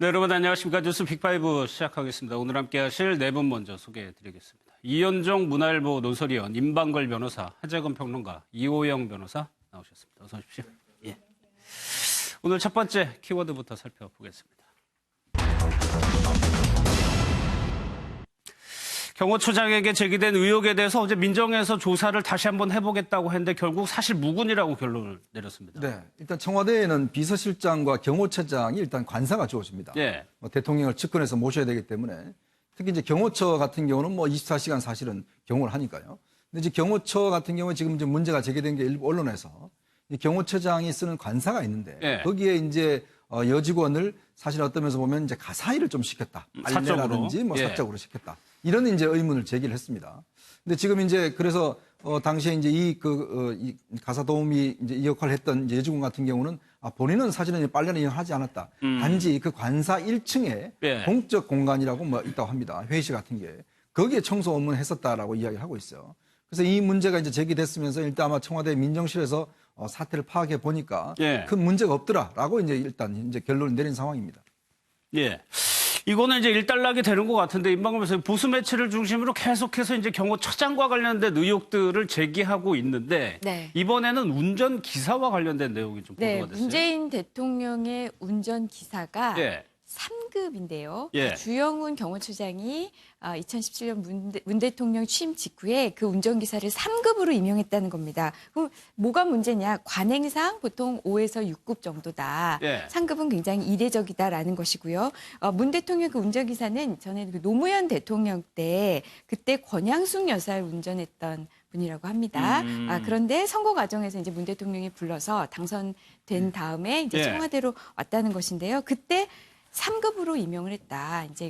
네, 여러분 안녕하십니까. 뉴스 빅5 시작하겠습니다. 오늘 함께 하실 네 분 먼저 소개해드리겠습니다. 이현종 문화일보 논설위원, 임방걸 변호사, 하재건 평론가, 이호영 변호사 나오셨습니다. 어서 오십시오. 예. 오늘 첫 번째 키워드부터 살펴보겠습니다. 경호처장에게 제기된 의혹에 대해서 어제 민정에서 조사를 다시 한번 해보겠다고 했는데 결국 사실 무근이라고 결론을 내렸습니다. 네, 일단 청와대에는 비서실장과 경호처장이 일단 관사가 주어집니다. 예. 대통령을 측근해서 모셔야 되기 때문에 특히 이제 경호처 같은 경우는 24시간 사실은 경호를 하니까요. 근데 이제 경호처 같은 경우에 지금 이제 문제가 제기된 게 일부 언론에서 이 경호처장이 쓰는 관사가 있는데 예. 거기에 이제 여직원을 사실 어떤 면에서 보면 이제 가사일을 좀 시켰다. 알레라든지 뭐 예. 사적으로 시켰다. 이런 이제 의문을 제기를 했습니다. 근데 지금 이제 그래서 당시에 이제 이 가사 도우미 이제 이 역할을 했던 이제 여직원 같은 경우는 본인은 사실은 빨래는 이용하지 않았다. 단지 그 관사 1층에 예. 공적 공간이라고 뭐 있다고 합니다. 회의실 같은 게 거기에 청소 업무를 했었다라고 이야기를 하고 있어요. 그래서 이 문제가 이제 제기됐으면서 일단 아마 청와대 민정실에서 사태를 파악해 보니까 예. 큰 문제가 없더라라고 이제 일단 이제 결론을 내린 상황입니다. 예. 이거는 이제 일단락이 되는 것 같은데 임방금 변호사님 보수 매체를 중심으로 계속해서 이제 경호처장과 관련된 의혹들을 제기하고 있는데 네. 이번에는 운전기사와 관련된 내용이 좀 네, 보도가 됐어요. 문재인 대통령의 운전기사가 예. 3급인데요. 예. 주영훈 경호처장이 2017년 문 대통령 취임 직후에 그 운전기사를 3급으로 임용했다는 겁니다. 그럼 뭐가 문제냐? 관행상 보통 5에서 6급 정도다. 예. 3급은 굉장히 이례적이다라는 것이고요. 문 대통령 그 운전기사는 전에 그 노무현 대통령 때 그때 권양숙 여사를 운전했던 분이라고 합니다. 그런데 선거 과정에서 이제 문 대통령이 불러서 당선된 다음에 이제 예. 청와대로 왔다는 것인데요. 그때 3급으로 임명을 했다. 이제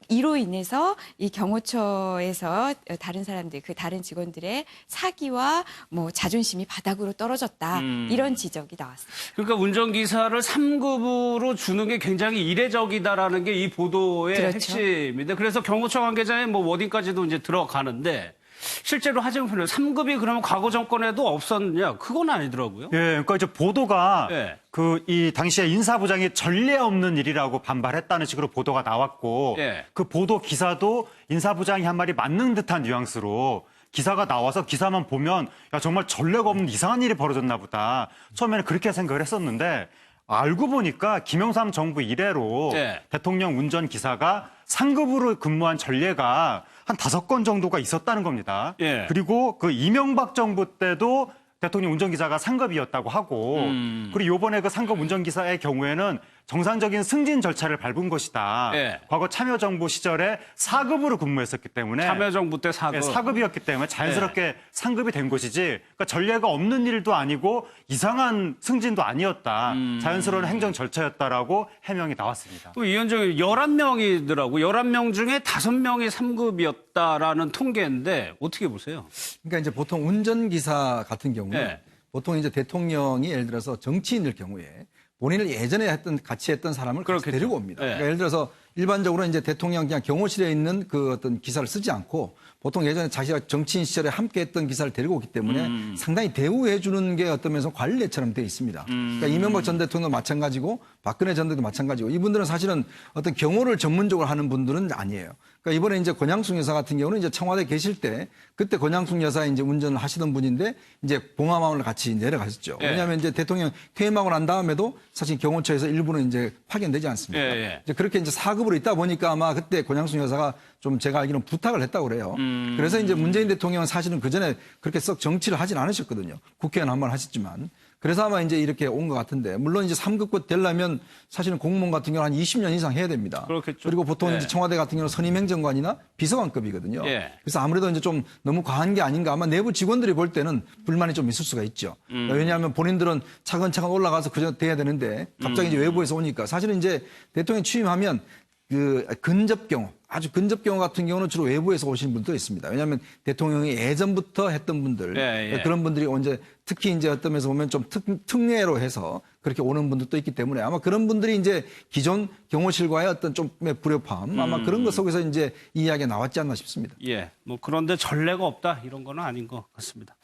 이로 인해서 이 경호처에서 다른 사람들, 그 다른 직원들의 사기와 뭐 자존심이 바닥으로 떨어졌다. 이런 지적이 나왔습니다. 그러니까 운전기사를 3급으로 주는 게 굉장히 이례적이다라는 게 이 보도의 그렇죠. 핵심인데 그래서 경호처 관계자의 뭐 워딩까지도 이제 들어가는데 실제로 하재근 변호사 3급이 그러면 과거 정권에도 없었느냐? 그건 아니더라고요. 예, 그러니까 이제 보도가 예. 이 당시에 인사부장이 전례 없는 일이라고 반발했다는 식으로 보도가 나왔고 예. 그 보도 기사도 인사부장이 한 말이 맞는 듯한 뉘앙스로 기사가 나와서 기사만 보면 야 정말 전례가 없는 이상한 일이 벌어졌나 보다. 처음에는 그렇게 생각을 했었는데 알고 보니까 김영삼 정부 이래로 예. 대통령 운전기사가 상급으로 근무한 전례가 한 5건 정도가 있었다는 겁니다. 예. 그리고 그 이명박 정부 때도 대통령 운전기사가 상급이었다고 하고 그리고 이번에 그 상급 운전기사의 경우에는 정상적인 승진 절차를 밟은 것이다. 예. 과거 참여정부 시절에 4급으로 근무했었기 때문에 참여정부 때 4급. 예, 4급이었기 때문에 자연스럽게 상급이 된 것이지 그러니까 전례가 없는 일도 아니고 이상한 승진도 아니었다. 자연스러운 행정 절차였다라고 해명이 나왔습니다. 또 이현정이 11명이더라고. 11명 중에 5명이 3급이었다라는 통계인데 어떻게 보세요? 그러니까 이제 보통 운전기사 같은 경우는 네. 보통 이제 대통령이 예를 들어서 정치인일 경우에 본인을 예전에 같이 했던 사람을 같이 그렇겠죠. 데리고 옵니다. 네. 그러니까 예를 들어서 일반적으로 이제 대통령 그냥 경호실에 있는 그 어떤 기사를 쓰지 않고 보통 예전에 자기가 정치인 시절에 함께 했던 기사를 데리고 오기 때문에 상당히 대우해 주는 게 어떤 면에서 관례처럼 되어 있습니다. 그러니까 이명박 전 대통령도 마찬가지고 박근혜 전 대통령도 마찬가지고 이분들은 사실은 어떤 경호를 전문적으로 하는 분들은 아니에요. 그러니까 이번에 이제 권양숙 여사 같은 경우는 이제 청와대 계실 때 그때 권양숙 여사 이제 운전을 하시던 분인데 이제 봉화마을을 같이 내려가셨죠. 예. 왜냐하면 이제 대통령 퇴임하고 난 다음에도 사실 경호처에서 일부는 이제 파견되지 않습니까? 예, 예. 이제 그렇게 이제 4급으로 있다 보니까 아마 그때 권양숙 여사가 좀 제가 알기로는 부탁을 했다고 그래요. 그래서 이제 문재인 대통령은 사실은 그 전에 그렇게 썩 정치를 하진 않으셨거든요. 국회의원 한 번 하셨지만. 그래서 아마 이제 이렇게 온 것 같은데 물론 이제 3급급 되려면 사실은 공무원 같은 경우는 한 20년 이상 해야 됩니다. 그렇겠죠. 그리고 보통 예. 이제 청와대 같은 경우는 선임행정관이나 비서관급이거든요. 예. 그래서 아무래도 이제 좀 너무 과한 게 아닌가 아마 내부 직원들이 볼 때는 불만이 좀 있을 수가 있죠. 왜냐하면 본인들은 차근차근 올라가서 그저 돼야 되는데 갑자기 이제 외부에서 오니까 사실은 이제 대통령 취임하면 그 근접 경우 아주 근접 경우 같은 경우는 주로 외부에서 오신 분도 있습니다. 왜냐하면 대통령이 예전부터 했던 분들 예, 예. 그런 분들이 언제 특히 이제 어떤 면에서 보면 좀 특례로 해서 그렇게 오는 분들도 있기 때문에 아마 그런 분들이 이제 기존 경호실과의 어떤 좀 불협화음 아마 그런 것 속에서 이제 이 이야기가 나왔지 않나 싶습니다. 예, 뭐 그런데 전례가 없다 이런 거는 아닌 것 같습니다.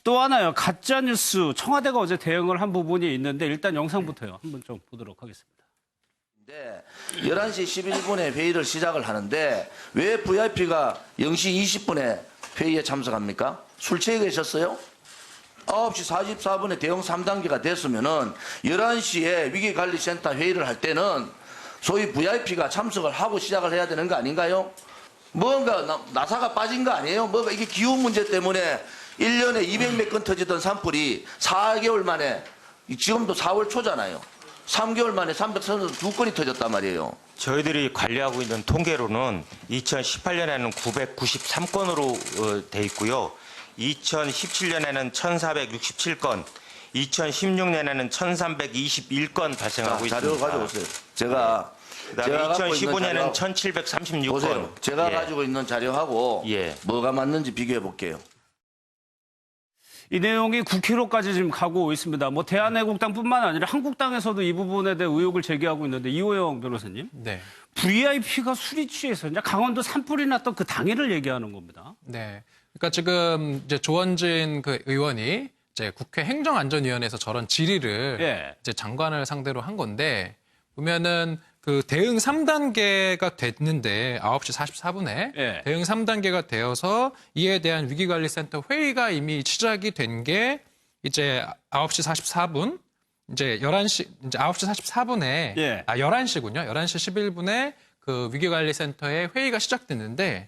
또 하나요, 가짜 뉴스 청와대가 어제 대응을 한 부분이 있는데 일단 영상부터요 한번 좀 보도록 하겠습니다. 11시 11분에 회의를 시작을 하는데 왜 VIP가 0시 20분에 회의에 참석합니까? 술 취해 계셨어요? 9시 44분에 대응 3단계가 됐으면은 11시에 위기관리센터 회의를 할 때는 소위 VIP가 참석을 하고 시작을 해야 되는 거 아닌가요? 뭔가 나사가 빠진 거 아니에요? 뭔가 이게 기후 문제 때문에 1년에 200몇 건 터지던 산불이 4개월 만에 지금도 4월 초잖아요. 3개월 만에 332건이 터졌단 말이에요. 저희들이 관리하고 있는 통계로는 2018년에는 993건으로 돼 있고요. 2017년에는 1,467건, 2016년에는 1,321건 발생하고 있습니다. 자료 가져오세요. 제가 그다음에 갖고 있는 2015년에는 자료 1,736건. 보세요. 제가 예. 가지고 있는 자료하고 예. 뭐가 맞는지 비교해 볼게요. 이 내용이 국회로까지 지금 가고 있습니다. 뭐 대한애국당뿐만 아니라 한국당에서도 이 부분에 대해 의혹을 제기하고 있는데 이호영 변호사님, 네. VIP가 술이 취해서 이제 강원도 산불이 났던 그 당일을 얘기하는 겁니다. 네. 그러니까 지금 이제 조원진 그 의원이 이제 국회 행정안전위원회에서 저런 질의를 예. 이제 장관을 상대로 한 건데 보면은 그 대응 3단계가 됐는데 9시 44분에 예. 대응 3단계가 되어서 이에 대한 위기관리센터 회의가 이미 시작이 된 게 이제 9시 44분 이제 11시 이제 9시 44분에 예. 11시군요. 11시 11분에 그 위기관리센터에 회의가 시작됐는데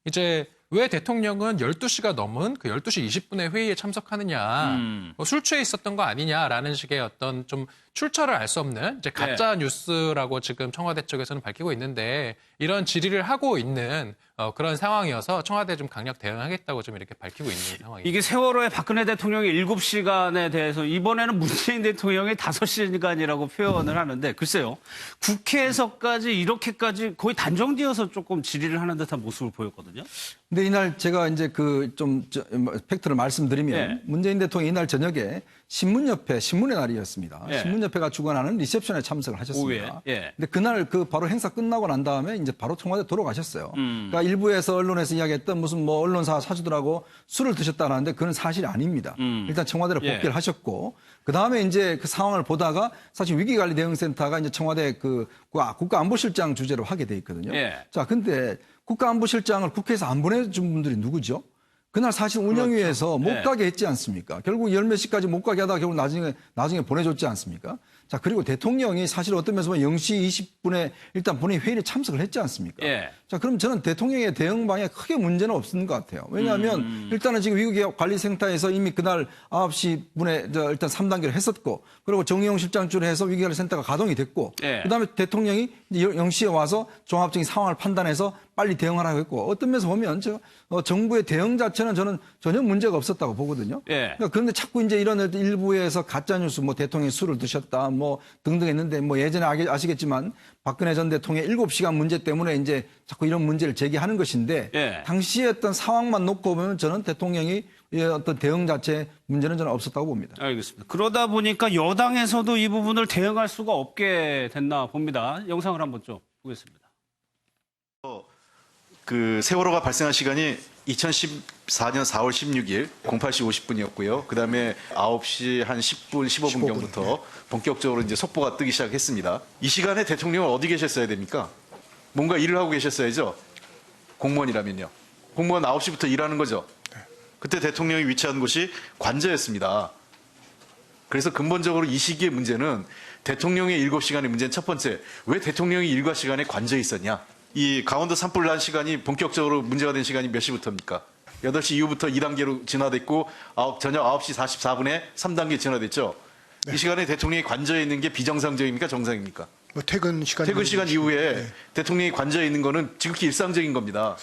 이제 왜 대통령은 12시가 넘은 그 12시 20분에 회의에 참석하느냐, 뭐 술 취해 있었던 거 아니냐라는 식의 어떤 좀 출처를 알 수 없는 이제 가짜 뉴스라고 지금 청와대 쪽에서는 밝히고 있는데 이런 질의를 하고 있는 그런 상황이어서 청와대 좀 강력 대응하겠다고 좀 이렇게 밝히고 있는 상황입니다. 이게 세월호의 박근혜 대통령의 7시간에 대해서 이번에는 문재인 대통령의 5시간이라고 표현을 하는데 글쎄요. 국회에서까지 이렇게까지 거의 단정지어서 조금 질의를 하는 듯한 모습을 보였거든요. 근데 이날 제가 이제 팩트를 말씀드리면 예. 문재인 대통령이 이날 저녁에 신문협회 신문의 날이었습니다. 예. 신문협회가 주관하는 리셉션에 참석을 하셨습니다. 오후에. 예. 근데 그날 그 바로 행사 끝나고 난 다음에 이제 바로 청와대 돌아가셨어요. 그러니까 일부에서 언론에서 이야기했던 무슨 뭐 언론사 사주들하고 술을 드셨다는데 그건 사실이 아닙니다. 일단 청와대로 예. 복귀를 하셨고 그 다음에 이제 그 상황을 보다가 사실 위기관리대응센터가 이제 청와대 그 국가안보실장 주재로 하게 돼 있거든요. 예. 자, 근데 국가안보실장을 국회에서 안 보내준 분들이 누구죠? 그날 사실 운영위에서 못 예. 가게 했지 않습니까? 결국 10몇 시까지 못 가게 하다가 결국 나중에 보내줬지 않습니까? 자, 그리고 대통령이 사실 어떤 면에서 보면 0시 20분에 일단 본인이 회의에 참석을 했지 않습니까? 예. 자, 그럼 저는 대통령의 대응 방향에 크게 문제는 없는 것 같아요. 왜냐하면 일단은 지금 위기관리센터에서 이미 그날 9시 분에 일단 3단계를 했었고 그리고 정의용 실장주를 해서 위기관리센터가 가동이 됐고 예. 그다음에 대통령이 0시에 와서 종합적인 상황을 판단해서 빨리 대응하라고 했고 어떤 면에서 보면 정부의 대응 자체는 저는 전혀 문제가 없었다고 보거든요. 예. 그러니까 그런데 자꾸 이제 이런 일부에서 가짜뉴스 뭐 대통령이 술을 드셨다 뭐 등등 했는데 뭐 예전에 아시겠지만 박근혜 전 대통령의 7시간 문제 때문에 이제 자꾸 이런 문제를 제기하는 것인데 예. 당시에 어떤 상황만 놓고 보면 저는 대통령이 어떤 대응 자체 문제는 저는 없었다고 봅니다. 알겠습니다. 그러다 보니까 여당에서도 이 부분을 대응할 수가 없게 됐나 봅니다. 영상을 한번 좀 보겠습니다. 그 세월호가 발생한 시간이 2014년 4월 16일 08시 50분이었고요. 그다음에 9시 한 10분, 15분경부터 본격적으로 이제 속보가 뜨기 시작했습니다. 이 시간에 대통령은 어디 계셨어야 됩니까? 뭔가 일을 하고 계셨어야죠. 공무원이라면요. 공무원 9시부터 일하는 거죠. 그때 대통령이 위치한 곳이 관저였습니다. 그래서 근본적으로 이 시기의 문제는 대통령의 7시간의 문제는 첫 번째, 왜 대통령이 일과 시간에 관저에 있었냐? 이 강원도 산불 난 시간이 본격적으로 문제가 된 시간이 몇 시부터입니까? 8시 이후부터 2단계로 진화됐고 저녁 9시 44분에 3단계 진화됐죠. 이 시간에 대통령이 관저에 있는 게 비정상적입니까? 정상입니까? 뭐 퇴근 시간 이후에 대통령이 관저에 있는 거는 지극히 일상적인 겁니다.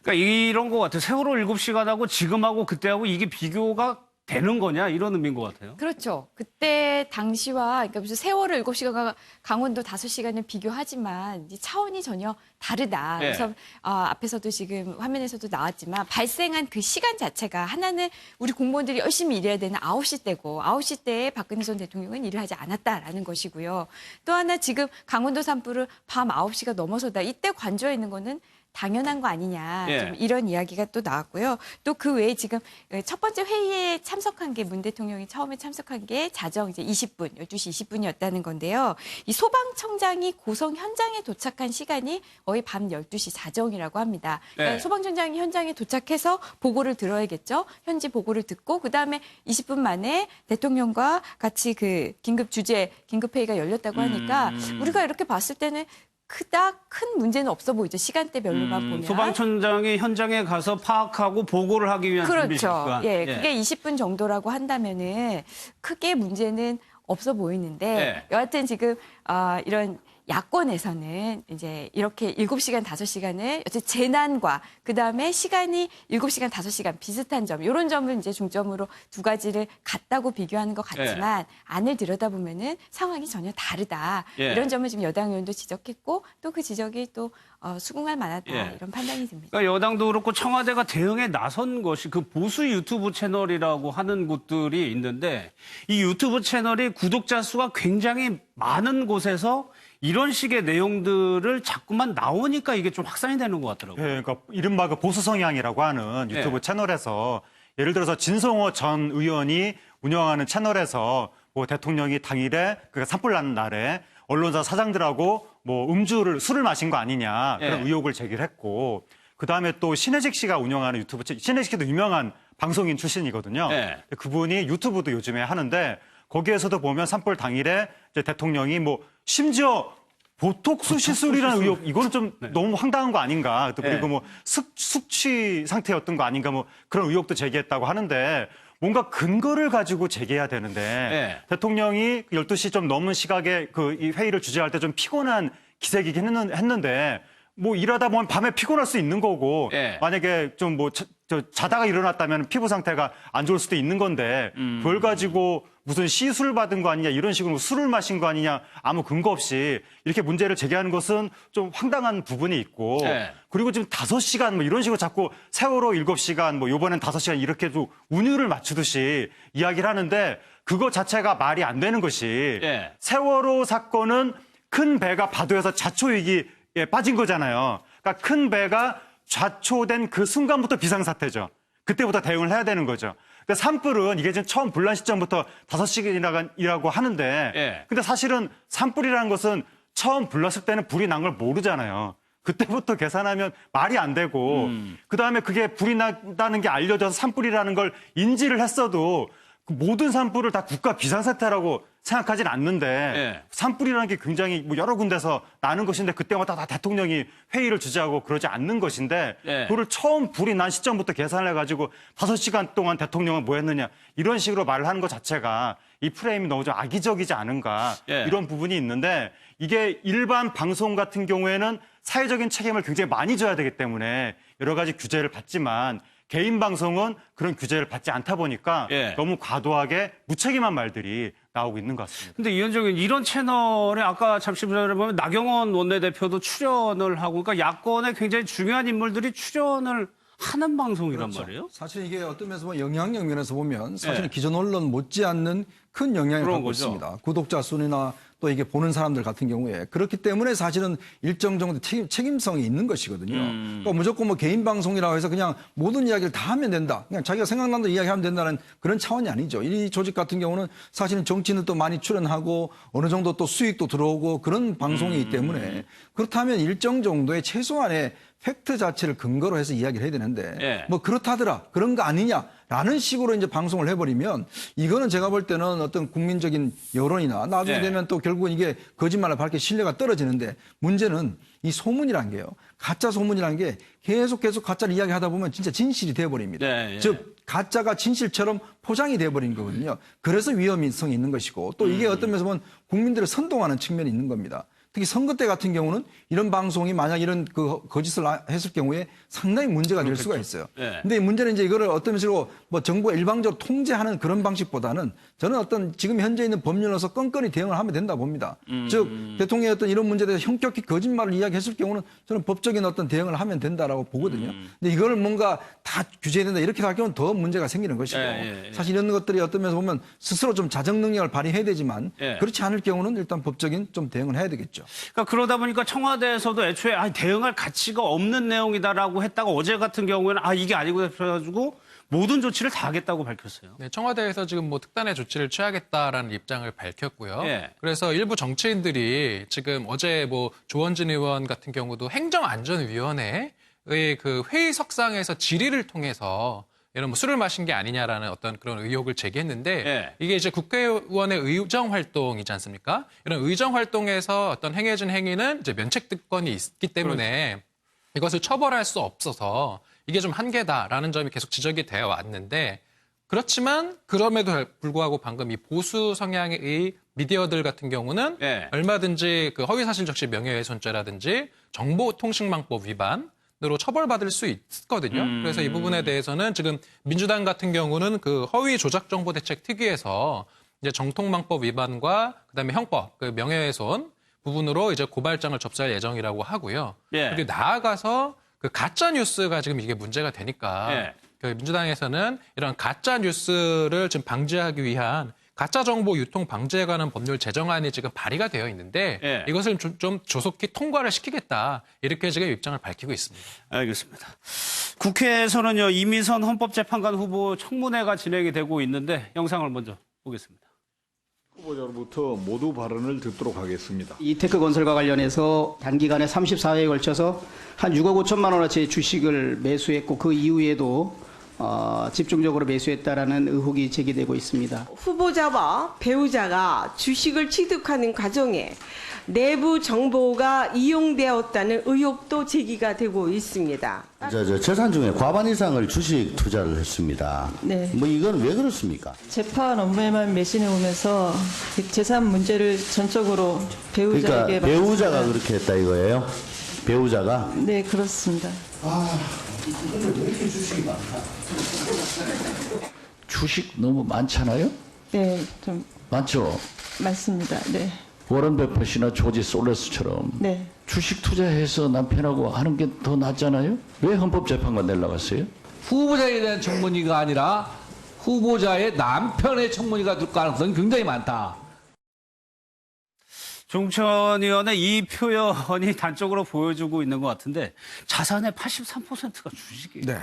그러니까 이런 것 같아요. 세월호 7시간하고 지금하고 그때하고 이게 비교가 되는 거냐 이런 의미인 것 같아요. 그렇죠. 그때 당시와 그러니까 무슨 세월호 7시간과 강원도 5시간을 비교하지만 이 차원이 전혀 다르다. 네. 그래서 앞에서도 지금 화면에서도 나왔지만 발생한 그 시간 자체가 하나는 우리 공무원들이 열심히 일해야 되는 9시 때고 9시 때에 박근혜 전 대통령은 일을 하지 않았다라는 것이고요. 또 하나 지금 강원도 산불을 밤 9시가 넘어서다. 이때 관저에 있는 거는 당연한 거 아니냐 예. 좀 이런 이야기가 또 나왔고요. 또 그 외에 지금 첫 번째 회의에 참석한 게 문 대통령이 처음에 참석한 게 자정 이제 20분, 12시 20분이었다는 건데요. 이 소방청장이 고성 현장에 도착한 시간이 거의 밤 12시 자정이라고 합니다. 그러니까 네. 소방청장이 현장에 도착해서 보고를 들어야겠죠. 현지 보고를 듣고 그다음에 20분 만에 대통령과 같이 그 긴급 회의가 열렸다고 하니까 우리가 이렇게 봤을 때는 그닥 큰 문제는 없어 보이죠. 시간대별로만 보면. 소방청장이 현장에 가서 파악하고 보고를 하기 위한 준비 그렇죠. 시간. 예, 그게 20분 정도라고 한다면은 크게 문제는 없어 보이는데 네. 여하튼 지금 이런 야권에서는 이제 이렇게 7시간, 5시간을 어쨌든 재난과 그다음에 시간이 7시간, 5시간 비슷한 점 이런 점을 이제 중점으로 두 가지를 같다고 비교하는 것 같지만 안을 들여다보면은 상황이 전혀 다르다. 예. 이런 점을 지금 여당 의원도 지적했고 또 그 지적이 또 수긍할 만하다. 예. 이런 판단이 듭니다. 그러니까 여당도 그렇고 청와대가 대응에 나선 것이 그 보수 유튜브 채널이라고 하는 곳들이 있는데 이 유튜브 채널이 구독자 수가 굉장히 많은 곳에서 이런 식의 내용들을 자꾸만 나오니까 이게 좀 확산이 되는 것 같더라고요. 예, 그러니까 이른바 그 보수 성향이라고 하는 유튜브 예. 채널에서 예를 들어서 진성호 전 의원이 운영하는 채널에서 뭐 대통령이 당일에 그러니까 산불 나는 날에 언론사 사장들하고 뭐 술을 마신 거 아니냐 그런 예. 의혹을 제기를 했고 그다음에 또 신혜식 씨가 운영하는 유튜브 채널 신혜식 씨도 유명한 방송인 출신이거든요. 예. 그분이 유튜브도 요즘에 하는데 거기에서도 보면 산불 당일에 이제 대통령이 뭐 심지어 보톡스 시술이라는 의혹, 이거는 좀 너무 황당한 거 아닌가. 또 그리고 네. 뭐 숙취 상태였던 거 아닌가 뭐 그런 의혹도 제기했다고 하는데 뭔가 근거를 가지고 제기해야 되는데 네. 대통령이 12시 좀 넘은 시각에 그 이 회의를 주재할 때 좀 피곤한 기색이긴 했는데 뭐 일하다 보면 밤에 피곤할 수 있는 거고 네. 만약에 좀 뭐 자다가 일어났다면 피부 상태가 안 좋을 수도 있는 건데 그걸 가지고 무슨 시술 받은 거 아니냐 이런 식으로 술을 마신 거 아니냐 아무 근거 없이 이렇게 문제를 제기하는 것은 좀 황당한 부분이 있고 네. 그리고 지금 5시간 뭐 이런 식으로 자꾸 세월호 7시간 뭐 요번엔 5시간 이렇게 좀 운율을 맞추듯이 이야기를 하는데 그거 자체가 말이 안 되는 것이 네. 세월호 사건은 큰 배가 바도에서 자초위기에 빠진 거잖아요. 그러니까 큰 배가 좌초된 그 순간부터 비상사태죠. 그때부터 대응을 해야 되는 거죠. 근데 산불은 이게 지금 처음 불난 시점부터 5시간이라고 하는데 예. 근데 사실은 산불이라는 것은 처음 불났을 때는 불이 난 걸 모르잖아요. 그때부터 계산하면 말이 안 되고 그다음에 그게 불이 났다는 게 알려져서 산불이라는 걸 인지를 했어도 그 모든 산불을 다 국가 비상사태라고 생각하진 않는데 예. 산불이라는 게 굉장히 뭐 여러 군데서 나는 것인데 그때마다 다 대통령이 회의를 주재하고 그러지 않는 것인데 예. 그거를 처음 불이 난 시점부터 계산을 해가지고 5시간 동안 대통령은 뭐 했느냐 이런 식으로 말을 하는 것 자체가 이 프레임이 너무 좀 악의적이지 않은가 예. 이런 부분이 있는데 이게 일반 방송 같은 경우에는 사회적인 책임을 굉장히 많이 져야 되기 때문에 여러 가지 규제를 받지만 개인 방송은 그런 규제를 받지 않다 보니까 예. 너무 과도하게 무책임한 말들이 나오고 있는 것 같습니다. 근데 이현정은 이런 채널에 아까 잠시 전에 보면 나경원 원내대표도 출연을 하고 그러니까 야권의 굉장히 중요한 인물들이 출연을 하는 방송이란 말이에요. 사실 이게 어떤 면에서 보면 영향력 면에서 보면 사실은 예. 기존 언론 못지않는 큰 영향을 그런 갖고 거죠. 있습니다. 구독자 수나 또 이게 보는 사람들 같은 경우에 그렇기 때문에 사실은 일정 정도 책임성이 있는 것이거든요. 그러니까 무조건 뭐 개인 방송이라고 해서 그냥 모든 이야기를 다 하면 된다. 그냥 자기가 생각난 대로 이야기하면 된다는 그런 차원이 아니죠. 이 조직 같은 경우는 사실은 정치는 또 많이 출연하고 어느 정도 또 수익도 들어오고 그런 방송이기 때문에 그렇다면 일정 정도의 최소한의 팩트 자체를 근거로 해서 이야기를 해야 되는데 예. 뭐 그렇다더라 그런 거 아니냐라는 식으로 이제 방송을 해버리면 이거는 제가 볼 때는 어떤 국민적인 여론이나 나중에 예. 되면 또 결국은 이게 거짓말을 밝게 신뢰가 떨어지는데 문제는 이 소문이란 게요. 가짜 소문이란 게 계속 가짜를 이야기하다 보면 진짜 진실이 돼버립니다. 네, 예. 즉 가짜가 진실처럼 포장이 돼버린 거거든요. 그래서 위험성이 있는 것이고 또 이게 어떤 면에서 보면 국민들을 선동하는 측면이 있는 겁니다. 특히 선거 때 같은 경우는 이런 방송이 만약 이런 그 거짓을 했을 경우에 상당히 문제가 될 수가 있어요. 예. 근데 이 문제는 이제 이거를 어떤 식으로 뭐 정부가 일방적으로 통제하는 그런 방식보다는 저는 어떤 지금 현재 있는 법률로서 건건히 대응을 하면 된다 봅니다. 즉 대통령의 어떤 이런 문제에 대해서 형격히 거짓말을 이야기했을 경우는 저는 법적인 어떤 대응을 하면 된다라고 보거든요. 근데 이거를 뭔가 다 규제해야 된다 이렇게 할 경우는 더 문제가 생기는 것이고 예. 사실 이런 것들이 어떤 면에서 보면 스스로 좀 자정 능력을 발휘해야 되지만 예. 그렇지 않을 경우는 일단 법적인 좀 대응을 해야 되겠죠. 있죠. 그러니까 그러다 보니까 청와대에서도 애초에 대응할 가치가 없는 내용이다라고 했다가 어제 같은 경우에는 이게 아니고 해가지고 모든 조치를 다 하겠다고 밝혔어요. 네, 청와대에서 지금 뭐 특단의 조치를 취하겠다라는 입장을 밝혔고요. 예. 그래서 일부 정치인들이 지금 어제 뭐 조원진 의원 같은 경우도 행정안전위원회의 그 회의석상에서 질의를 통해서 이런 뭐 술을 마신 게 아니냐라는 어떤 그런 의혹을 제기했는데 예. 이게 이제 국회의원의 의정 활동이지 않습니까? 이런 의정 활동에서 어떤 행해진 행위는 이제 면책특권이 있기 때문에 이것을 처벌할 수 없어서 이게 좀 한계다라는 점이 계속 지적이 되어 왔는데 그렇지만 그럼에도 불구하고 방금 이 보수 성향의 미디어들 같은 경우는 예. 얼마든지 그 허위사실 적시 명예훼손죄라든지 정보통신망법 위반으로 처벌받을 수 있거든요. 그래서 이 부분에 대해서는 지금 민주당 같은 경우는 그 허위 조작 정보 대책 특위에서 이제 정통망법 위반과 그다음에 형법, 그 명예훼손 부분으로 이제 고발장을 접수할 예정이라고 하고요. 예. 그리고 나아가서 그 가짜 뉴스가 지금 이게 문제가 되니까 예. 그 민주당에서는 이런 가짜 뉴스를 지금 방지하기 위한 가짜 정보 유통 방지에 관한 법률 제정안이 지금 발의가 되어 있는데 예. 이것을 좀 조속히 통과를 시키겠다 이렇게 지금 입장을 밝히고 있습니다. 알겠습니다. 국회에서는요 이미선 헌법재판관 후보 청문회가 진행이 되고 있는데 영상을 먼저 보겠습니다. 후보자로부터 모두 발언을 듣도록 하겠습니다. 이테크건설과 관련해서 단기간에 34회에 걸쳐서 한 6억 5천만 원어치 주식을 매수했고 그 이후에도 집중적으로 매수했다라는 의혹이 제기되고 있습니다. 후보자와 배우자가 주식을 취득하는 과정에 내부 정보가 이용되었다는 의혹도 제기가 되고 있습니다. 재산 중에 과반 이상을 주식 투자를 했습니다. 네. 뭐 이건 왜 그렇습니까? 재판 업무에만 매진해 오면서 재산 문제를 전적으로 배우자에게 그러니까 배우자가 그렇게 했다 이거예요? 배우자가? 네, 그렇습니다. 왜 이렇게 주식이 많다? 주식 너무 많잖아요? 네, 좀 많죠? 많습니다. 네. 워런 버핏이나 조지 솔레스처럼 네. 주식 투자해서 남편하고 하는 게 더 낫잖아요? 왜 헌법재판관 내려고 갔어요? 후보자에 대한 청문회가 아니라 후보자의 남편의 청문회가 될 가능성이 굉장히 많다. 종천 의원의 이 표현이 단적으로 보여주고 있는 것 같은데 자산의 83%가 주식이에요. 네.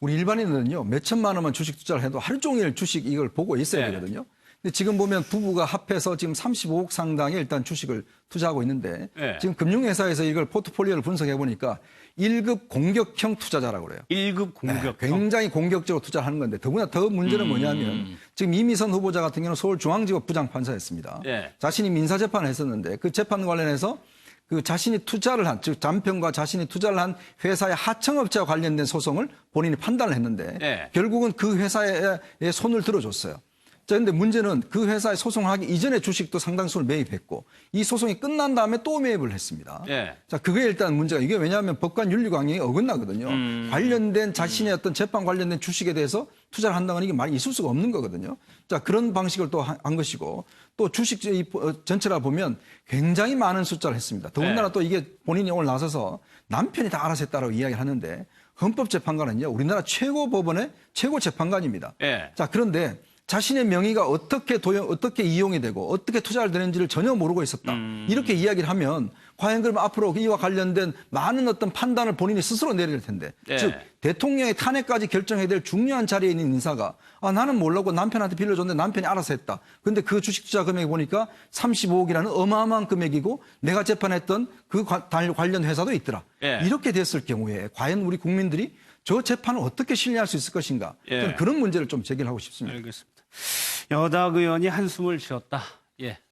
우리 일반인은요, 몇 천만 원만 주식 투자를 해도 하루 종일 주식 이걸 보고 있어야 네. 되거든요. 근데 지금 보면 부부가 합해서 지금 35억 상당의 일단 주식을 투자하고 있는데 네. 지금 금융회사에서 이걸 포트폴리오를 분석해 보니까 1급 공격형 투자자라고 그래요. 1급 공격. 네, 굉장히 공격적으로 투자를 하는 건데 더구나 더 문제는 뭐냐면 지금 이미선 후보자 같은 경우는 서울중앙지법 부장판사였습니다. 네. 자신이 민사재판을 했었는데 그 재판 관련해서 그 자신이 투자를 한, 즉 남편과 자신이 투자를 한 회사의 하청업체와 관련된 소송을 본인이 판단을 했는데 네. 결국은 그 회사에 손을 들어줬어요. 자, 근데 문제는 그 회사에 소송하기 이전에 주식도 상당수를 매입했고 이 소송이 끝난 다음에 또 매입을 했습니다. 예. 자, 그게 일단 문제가 이게 왜냐하면 법관 윤리 강령이 어긋나거든요. 관련된 자신의 어떤 재판 관련된 주식에 대해서 투자를 한다는 건 이게 말이 있을 수가 없는 거거든요. 자, 그런 방식을 또 한 것이고 또 주식 전체라 보면 굉장히 많은 숫자를 했습니다. 더군다나 네. 또 이게 본인이 오늘 나서서 남편이 다 알아서 했다라고 이야기를 하는데 헌법재판관은요, 우리나라 최고 법원의 최고 재판관입니다. 예. 자, 그런데 자신의 명의가 어떻게 이용이 되고 어떻게 투자를 되는지를 전혀 모르고 있었다. 이렇게 이야기를 하면 과연 그럼 앞으로 이와 관련된 많은 어떤 판단을 본인이 스스로 내릴 텐데 네. 즉 대통령의 탄핵까지 결정해야 될 중요한 자리에 있는 인사가 나는 몰라고 남편한테 빌려줬는데 남편이 알아서 했다. 그런데 그 주식 투자 금액이 보니까 35억이라는 어마어마한 금액이고 내가 재판했던 그 관련 회사도 있더라. 네. 이렇게 됐을 경우에 과연 우리 국민들이 저 재판을 어떻게 신뢰할 수 있을 것인가. 저는 그런 문제를 좀 제기를 하고 싶습니다. 알겠습니다. 여당 의원이 한숨을 쉬었다. 예.